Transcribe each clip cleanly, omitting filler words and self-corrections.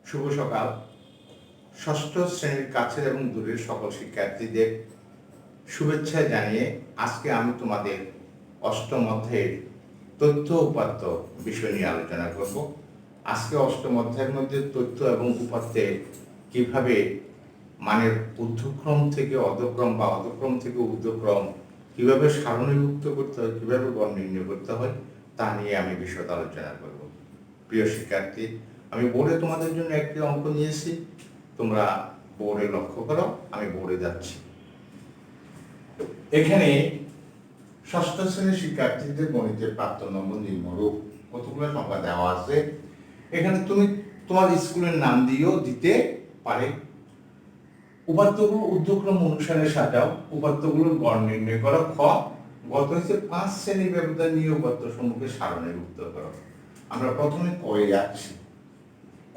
শুভ সকাল। ষষ্ঠ শ্রেণীর কাছের এবং দূরের সকল শিক্ষার্থীদের শুভেচ্ছা জানিয়ে আজকে আমি তোমাদের অষ্টম অধ্যায়ের তথ্য উপাত্ত বিষয় নিয়ে আলোচনা করব। আজকে অষ্টম অধ্যায়ের মধ্যে তথ্য এবং উপাত্তের কিভাবে মানের ঊর্ধ্বক্রম থেকে অধক্রম বা অধক্রম থেকে ঊর্ধ্বক্রম কিভাবে সারণীভুক্ত করতে হয়, কিভাবে গণ নির্ণয় করতে হয় তা নিয়ে আমি বিশদ আলোচনা করব। প্রিয় শিক্ষার্থী, আমি বোর্ডে তোমাদের জন্য একটি অঙ্ক নিয়েছি, তোমরা বোর্ডে লক্ষ্য করো, আমি বোর্ডে যাচ্ছি। এখানে ষষ্ঠ শ্রেণীর শিক্ষার্থীদের গণিতের প্রাপ্ত নম্বর নিম্নরূপ। কতগুলো সংখ্যা দেওয়া আছে, এখানে তুমি তোমার স্কুলের নাম দিয়েও দিতে পারে। উপাত্তগুলো ঊর্ধ্বক্রম অনুসারে সাজাও, উপাত্তগুলোর গড় নির্ণয় করো। খ, গত হচ্ছে 5 শ্রেণী ব্যবধান নিয়ে উপাত্ত সমূহকে সারণীভুক্ত করো। আমরা প্রথমে কয়ে যাচ্ছি।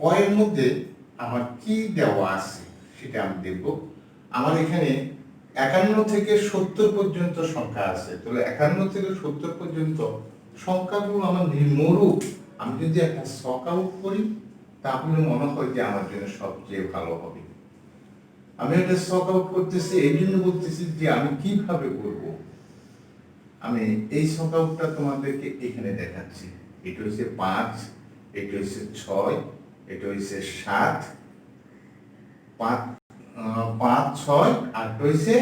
কয়ের মধ্যে আমার কি দেওয়া আছে সেটা আমি দেখব। আমার এখানে 51 থেকে 70 পর্যন্ত সংখ্যা আছে। তাহলে 51 থেকে 70 পর্যন্ত সংখ্যাগুলো আমার নিম্নরূপ। আমি যদি একটা ছক আউট করি তাহলে মনে হয় যে আমার জন্য সবচেয়ে ভালো হবে। আমি একটা ছক আউট করতেছি, এই জন্য বলতেছি যে আমি কিভাবে করব। আমি এই ছক আউটটা তোমাদেরকে এখানে দেখাচ্ছি। এটা হচ্ছে 5, এটা হচ্ছে 6, এটা হচ্ছে 7, 5, 6 আর হচ্ছে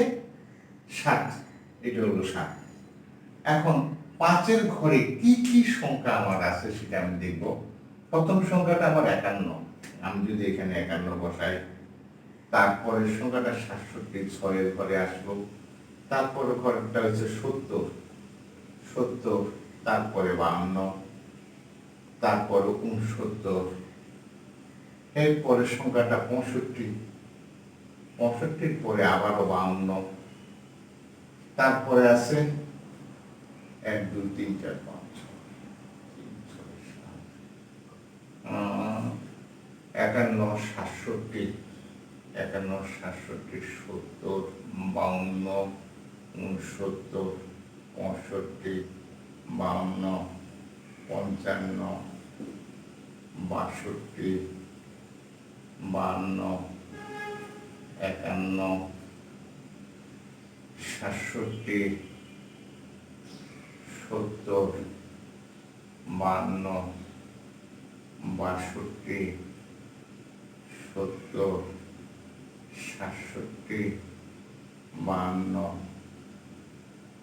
7, এটা হলো 7। এখন 5-এর ঘরে কি কি সংখ্যা আমার আছে সেটা আমি দেখব। প্রথম সংখ্যাটা আমার 51, আমি যদি এখানে 51 বসাই, তারপরে সংখ্যাটা 67, 6-এর ঘরে আসবো, তারপরে ঘরটা হচ্ছে 70, তারপরে 52, তারপরে 69, এরপরে সংখ্যাটা 65, পরে আবারও 52, তারপরে আছে 1 2 3 4 5 51, 67, 51, 67, 70, 52, 69, 65, 52, 55, 62, 52, 51, 67, 70, 52, 62, 70, 67, 52,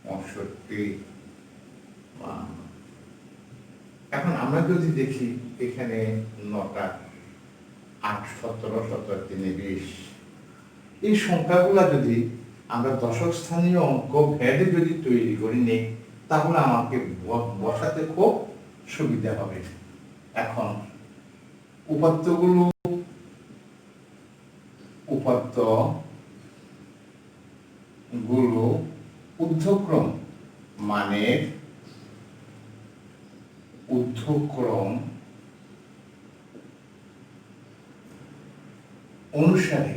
65, 52। এখন আমরা যদি দেখি এখানে 9টা, 8, 17, 17, 3, 20, এই সংখ্যাগুলা যদি আমরা দশক স্থানীয় অঙ্ক ভেদে যদি তৈরি করি নেই তাহলে আমাকে বসাতে খুব সুবিধা হবে। এখন উপাত্তগুলো ঊর্ধ্বক্রম মানের ঊর্ধ্বক্রম অনুসারে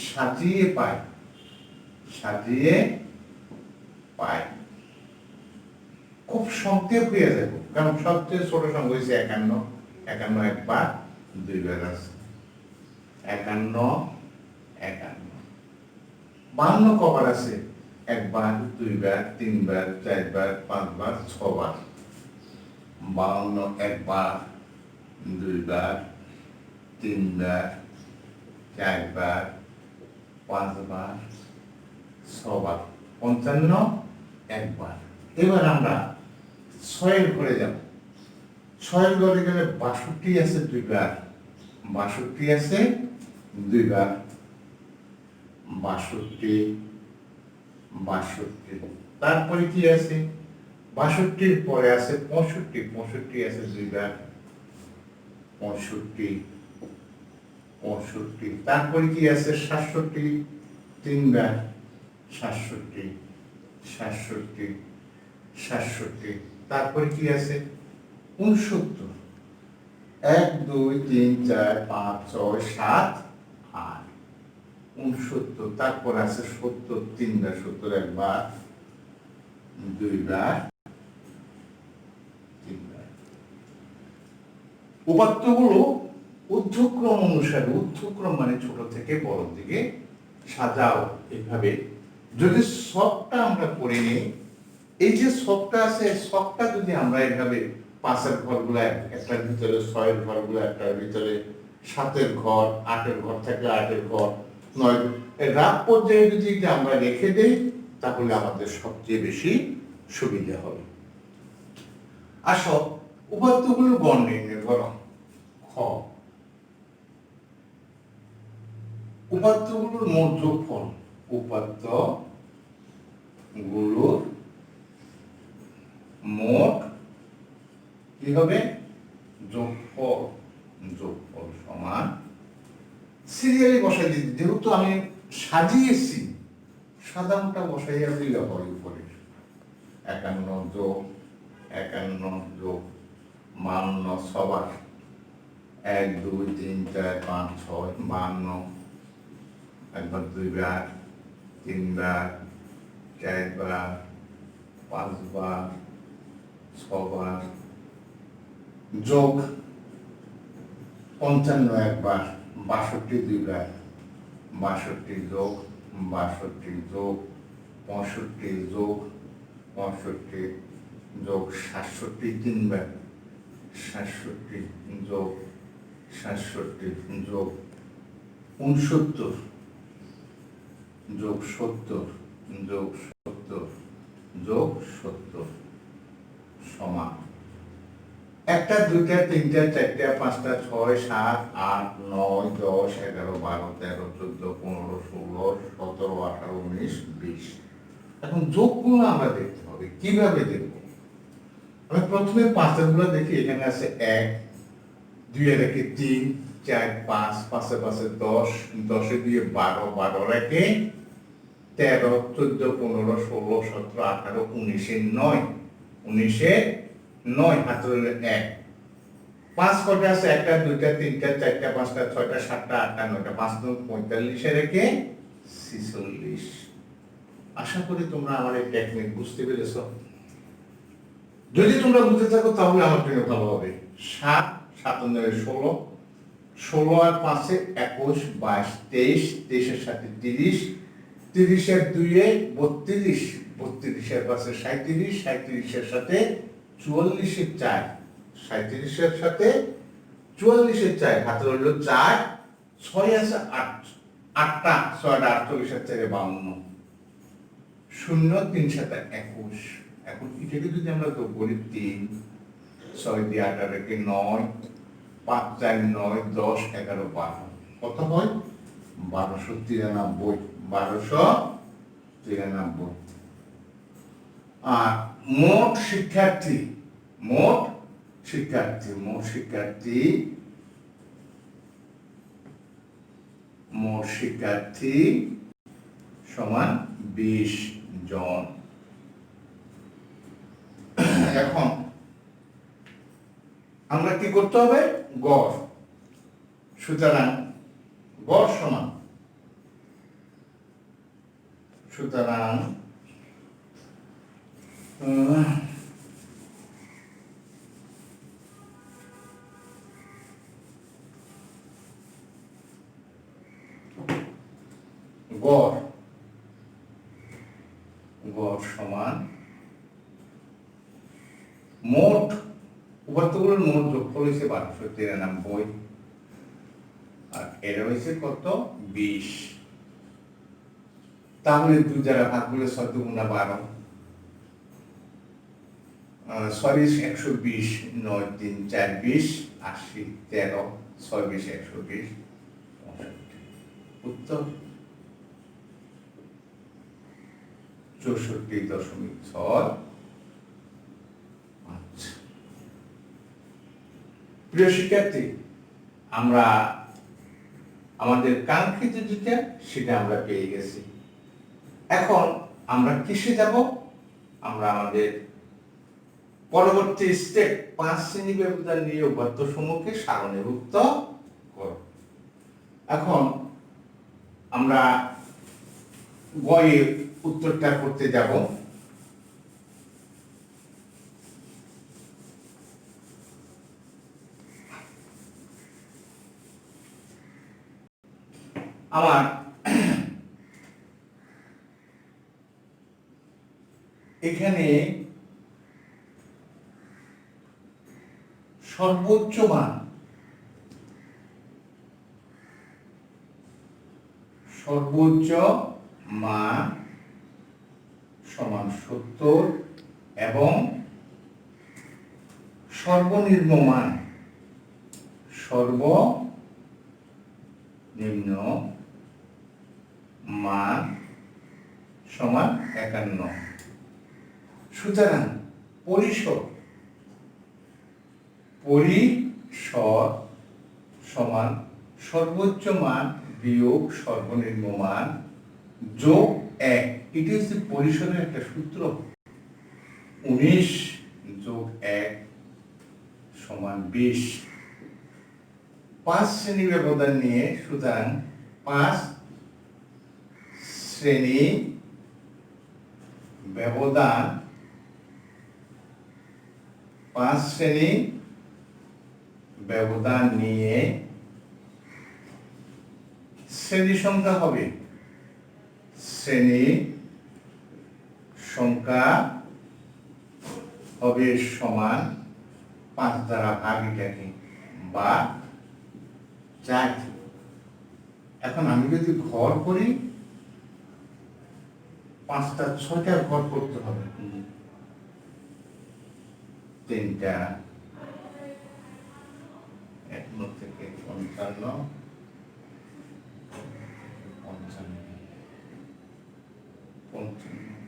সাজিয়ে পাই। খুব সংক্ষেপ হয়ে যাবে, কারণ সবচেয়ে ছোট সংখ্যা হয়েছে 51, 51 একবার 2 বার আছে, 51, 51। 52 কবার আছে? একবার, 2 বার, 3 বার, 4 বার, 5 বার, 6 বার। 52 একবার, 2 বার, 3 বার, 4 বার, 5 বার, 6 বার। 55 একবার। এবার আমরা 6-এর ঘরে যাব। 6-এর ঘরে গেলে 62 আছে 2 বার, 62 আছে 2 বার, 62, 62। তারপরে কি আছে? 62-র পরে আছে 65, 65 আছে 2 বার, 65, 65। তারপরে কি আছে? 67, 3 বার, 67, 67, 67। তারপরে কি আছে? 69, 1 2 3 4 5 6 7 8, 69। তারপর আছে 70, 3 বার, 70 একবার, 2 বার, 3 বার। উপাত্তগুলো ঊর্ধ্বক্রম অনুসারে, ঊর্ধ্বক্রম মানে ছোট থেকে বড় দিকে সাজাও এইভাবে। যদি শখটা আমরা করে নিই, এই যে শখটা আছে, শখটা যদি আমরা এইভাবে 5-এর ঘরগুলো একটার ভিতরে, 6-এর ঘরগুলো একটার ভিতরে, 7-এর ঘর, 8-এর ঘর থাকলে 8-এর ঘর, 9 রাত পর্যায়ে যদি আমরা রেখে দেই, তাহলে আমাদের সবচেয়ে বেশি সুবিধা হবে। আসো উপাত্তগুলোর গড় নির্ণয় করো। খ, উপাত্তগুলোর মোট যোগফল, উপাত্তগুলোর মোট কি হবে? যোগফল। যোগফল সমান সিরিয়ালি বসাই দিচ্ছি, যেহেতু আমি সাজিয়েছি সাধারণটা বসাইয়া দিলে হয় উপরে। 51 যোগ 51 যোগ 52 সবার 1 2 3 4 5 6 52, একবার 2 বার 3 বার 4 বার 5 বার 6 বার, যোগ 55 একবার, 62 2 বার, 62 যোগ 62 যোগ 65 যোগ 65 যোগ 67 3 বার, 67 যোগ 67 যোগ 69 যোগ 70 যোগ 70 যোগ 70 সমান 1টা 2টা 3টা 4টা 5টা 6 7 8 9 10 11 12 13 14 15 16 17 18 19 20। এখন যোগগুলো আমরা দেখতে হবে। কিভাবে দেখব? আমি প্রথমে 5-এর গুলো দেখি। এখানে আছে 1, 2-এর একে 3, 4 5, 5-এ 5-এ 10, 10-এ 2-এ 12, 12-এর একে 13, 14 15 16 17 18 19-এ 9, 19-এ 9 হাতে 1। 5 কটা আছে? 1টা 2টা 3টা 4টা 5টা 6টা 7টা 8টা 9টা, 5 9 45-এর একে 46। আশা করি তোমরা আমার এই টেকনিক বুঝতে পেরেছো। যদি তোমরা বুঝতে থাকো তাহলে আমার জন্য ভালো হবে। 7 7 9 16, 16 আর 5-এ 21 22 23, 23-এর সাথে 30, 30-এর 2-এ 32, 32-এর 5-এ 37, 37-এর সাথে 44-এর 4, 37-এর সাথে 44-এর 4 হাতে রইল 4, 6 আছে 8, 8টা 6টা 48-এর 4-এ 52, 0 3 7 21। এখন এটাকে যদি আমরা যোগ করি 3 6 দিয়ে 8 আর একে 9 5 4 9 10 11 12, কত হয়? 1293। 1293। আর মোট শিক্ষার্থী, মোট শিক্ষার্থী মোট শিক্ষার্থী মোট শিক্ষার্থী সমান 20 জন। এখন আমরা কি করতে হবে? গড়। সুতরাং গড় সমান, সুতরাং গড় সমান মোট উপাত্তগুলোর মোট যোগফল হয়েছে 1293, আর এর হয়েছে কত? 20। তাহলে 2 দ্বারা ভাগ করলে 6 × 12, 6 120, 9 3 4 20, 80 13, 6 20 120, 65। উত্তর 64.6। আচ্ছা প্রিয় শিক্ষার্থী, আমরা আমাদের কাঙ্ক্ষিত যেটা সেটা আমরা পেয়ে গেছি। এখন আমরা কিসে যাব? আমরা আমাদের পরবর্তী স্টেপ 5 শ্রেণী ব্যবধান নিয়ে উপাত্ত সমূহকে সারণীভুক্ত করব। এখন আমরা গয়ে উত্তরটা করতে যাব। আমার এখানে সর্বোচ্চ মান সমান 70 এবং সর্বনিম্ন মান সমান 51। সুতরাং পরিসর সমান সর্বোচ্চ মান বিয়োগ সর্বনিম্ন মান যোগ 1। এটি হচ্ছে পরিসরের একটা সূত্র। 19 যোগ 1 সমান 20। 5 শ্রেণী ব্যবধান নিয়ে, সুতরাং 5 শ্রেণী ব্যবধান নিয়ে শ্রেণী সংখ্যা হবে সমান 5 দ্বারা ভাগ এটাকে বা 4। এখন আমি যদি ঘর করি 5টা 6টা ঘর করতে হবে। 3টা 1 থেকে 55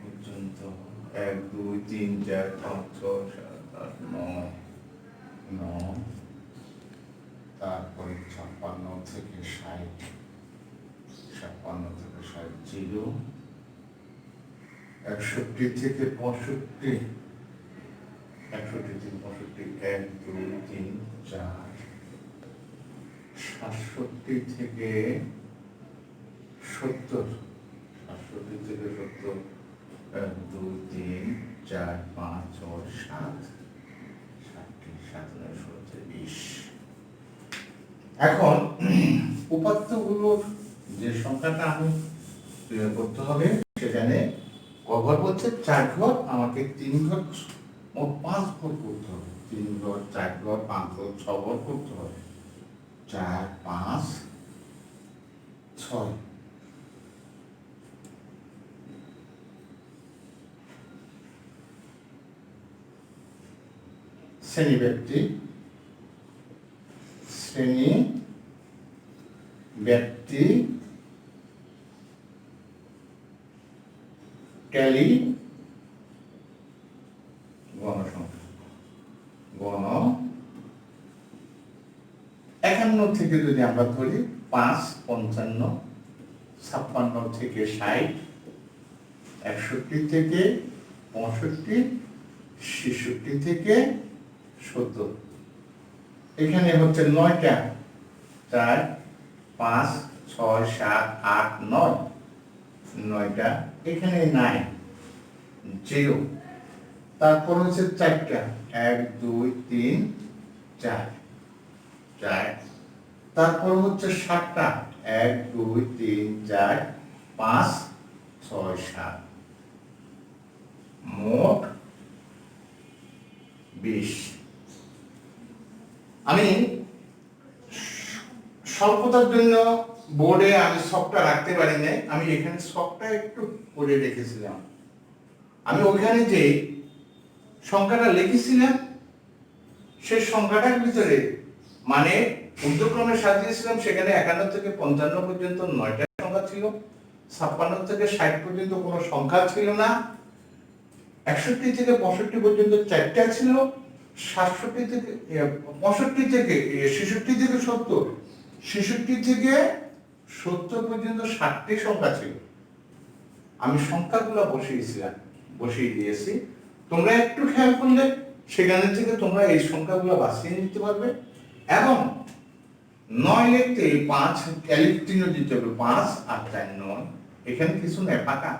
পর্যন্ত 1 2 3 4 5 6 7 8 9। তারপরে 56 থেকে 60, 56 থেকে 60 0, 61 থেকে 65, 61 থেকে 65 1 2 3 4, 67 থেকে 70, 67 থেকে 70 1 2 3 4 5 6 7, 60 70 20। এখন উপাত্তগুলোর যে সংখ্যাটা আমি তৈরি করতে হবে, সেখানে কভার বলছে 4 ঘর, আমাকে 3 ঘর মোট 5 ঘর করতে হবে। 3 ঘর 4 ঘর 5 ঘর 6 ঘর করতে হবে। 4 5 6। শ্রেণী ব্যক্তি ট্যালি গণসংখ্যা 51 থেকে যদি আমরা ধরি 5 55, 56 থেকে 60, 61 থেকে 65, 66 থেকে 70। এখানে হচ্ছে 9টা 4 5 6 7 8 9, 9টা এখানে নাই 0। তারপর হচ্ছে 4টা 1 2 3 4 4। তারপর হচ্ছে 7টা 1 2 3 4 5 6 7, মোট 20। আমি স্বল্পতার জন্য বোর্ডে আমি সবটা রাখতে পারি নাই, আমি এখানে সবটা একটু করে রেখেছিলাম। আমি ওইখানে যে সংখ্যাটা লিখেছিলাম সেই সংখ্যাটার ভিতরে মানে ঊর্ধ্বক্রমে সাজিয়েছিলাম, সেখানে 51 থেকে 55 পর্যন্ত 9টা সংখ্যা ছিল, 56 থেকে 60 পর্যন্ত কোনো সংখ্যা ছিল না, 61 থেকে 65 পর্যন্ত 4টা ছিল, 67 থেকে 65 থেকে 66 থেকে 70, 66 থেকে 70 পর্যন্ত 60টি সংখ্যা ছিল। আমি সংখ্যাগুলো বসিয়ে দিয়েছি। তোমরা একটু খেয়াল করলে সেখানে থেকে তোমরা এই সংখ্যাগুলো বাছিয়ে নিতে পারবে। এবং 9 লিখতে 5 ক্যালিক চিহ্ন দিতে হবে, 5 আর 4 9, এখানে কিছু নেই ফাঁকা,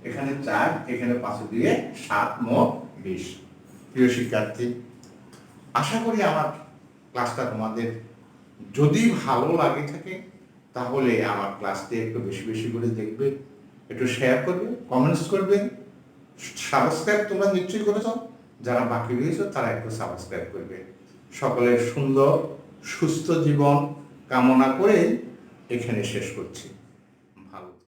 এখানে 4 এখানে 5 দিয়ে 7, মোট 20। প্রিয় শিক্ষার্থী, আশা করি আমার ক্লাসটা তোমাদের যদি ভালো লাগে থাকে তাহলে আমার ক্লাসটি একটু বেশি বেশি করে দেখবে, একটু শেয়ার করবে, কমেন্টস করবে। সাবস্ক্রাইব তোমরা নিশ্চয়ই করেছ, যারা বাকি রয়েছে তারা একটু সাবস্ক্রাইব করবে। সকলের সুন্দর সুস্থ জীবন কামনা করে এখানে শেষ করছি।